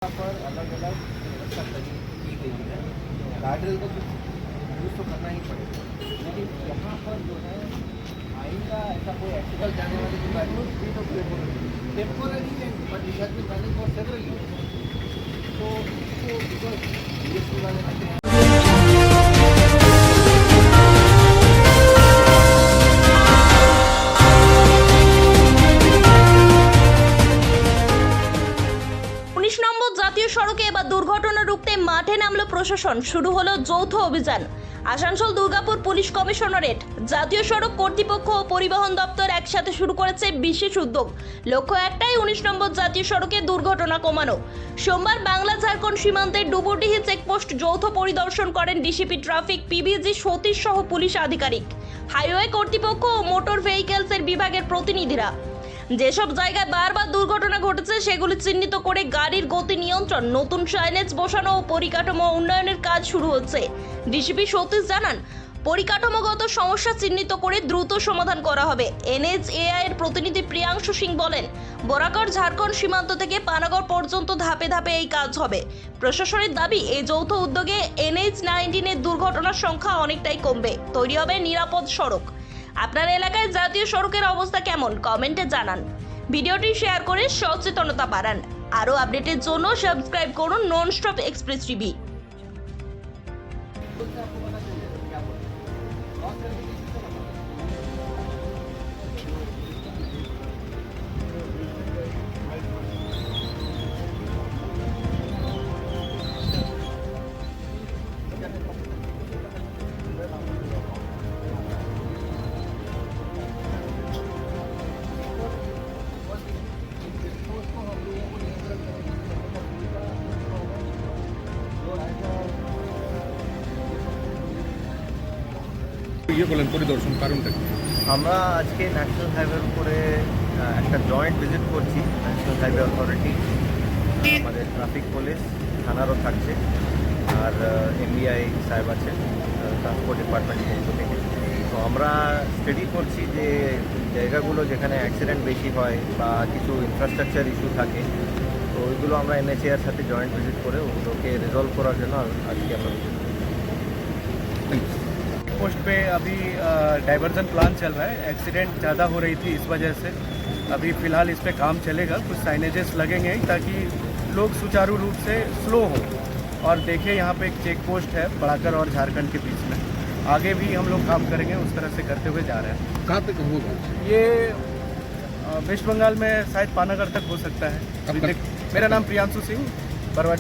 पर अलग अलग व्यवस्था की गई है। गार्डरेल को यूज़ तो करना ही पड़ेगा, लेकिन यहाँ पर जो है आइंदा ऐसा कोई एक्सीडेंट जाने वाली की गाड़ी भी तो टेम्पोररी है, but it has been running for several years. तो इसको बिकॉज जीएसटी वाले कहते हैं নম্বর জাতীয় সড়কে এবার দুর্ঘটনা রুখতে মাঠে নামলো প্রশাসন। শুরু হলো যৌথ অভিযান। আসানসোল দুর্গাপুর পুলিশ কমিশনারেট, জাতীয় সড়ক কর্তৃপক্ষ ও পরিবহন দপ্তর একসাথে শুরু করেছে বিশেষ উদ্যোগ। লক্ষ্য একটাই, 19 নম্বর জাতীয় সড়কে দুর্ঘটনা কমানো। সোমবার বাংলা ঝাড়খণ্ড সীমান্তের ডুবুরডিহি চেকপোস্ট যৌথ পরিদর্শন করেন ডিসিপি ট্রাফিক পিবিজি সতীশ সহ পুলিশ আধিকারিক, হাইওয়ে কর্তৃপক্ষ ও মোটর ভেহিকেলসের বিভাগের প্রতিনিধিরা। যেসব জায়গায় বারবার দুর্ঘটনা ঘটেছে সেগুলি চিহ্নিত করে গাড়ির গতি নিয়ন্ত্রণ, নতুন সাইনেজ বসানো ও পরিকাঠামো উন্নয়নের কাজ শুরু হচ্ছে। ডিসিপি সতীশ জানান, পরিকাঠামোগত সমস্যা চিহ্নিত করে দ্রুত সমাধান করা হবে। এনএইচএআই এর প্রতিনিধি প্রিয়াংশু সিং বলেন, বরাকর ঝাড়খণ্ড সীমান্ত থেকে পানাগড় পর্যন্ত ধাপে ধাপে এই কাজ হবে। প্রশাসনের দাবি, এই যৌথ উদ্যোগে NH-19 এর দুর্ঘটনার সংখ্যা অনেকটাই কমবে, তৈরি হবে নিরাপদ সড়ক। আপনার এলাকায় জাতীয় সড়কের অবস্থা কেমন কমেন্টে জানান। ভিডিওটি শেয়ার করে সচেতনতা বাড়ান। আরও আপডেটের জন্য সাবস্ক্রাইব করুন ননস্টপ এক্সপ্রেস টিভি। পরিদর্শন কারণটা কি? আমরা আজকে ন্যাশনাল হাইওয়ের উপরে একটা জয়েন্ট ভিজিট করছি। ন্যাশনাল হাইওয়ে অথরিটি, আমাদের ট্রাফিক পুলিশ, থানারও থাকছে, আর MBI সাহেব আছেন ট্রান্সপোর্ট ডিপার্টমেন্ট পক্ষ থেকে। তো আমরা স্টাডি করছি যে জায়গাগুলো যেখানে অ্যাক্সিডেন্ট বেশি হয় বা কিছু ইনফ্রাস্ট্রাকচার ইস্যু থাকে, তো ওইগুলো আমরা NHAর সাথে জয়েন্ট ভিজিট করে ওগুলোকে রিজলভ করার জন্য আজকে আমরা ভিজিট করছি। पोस्ट पे अभी डाइवर्जन प्लान चल रहा है। एक्सीडेंट ज़्यादा हो रही थी, इस वजह से अभी फ़िलहाल इस पे काम चलेगा। कुछ साइनेजेस लगेंगे ताकि लोग सुचारू रूप से स्लो हों। और देखिए यहाँ पे एक चेक पोस्ट है बड़ाकर और झारखंड के बीच में। आगे भी हम लोग काम करेंगे, उस तरह से करते हुए जा रहे हैं। कहाँ तक होगा ये वेस्ट बंगाल में शायद पानागढ़ तक हो सकता है। मेरा नाम प्रियांशु सिंह, बरवा।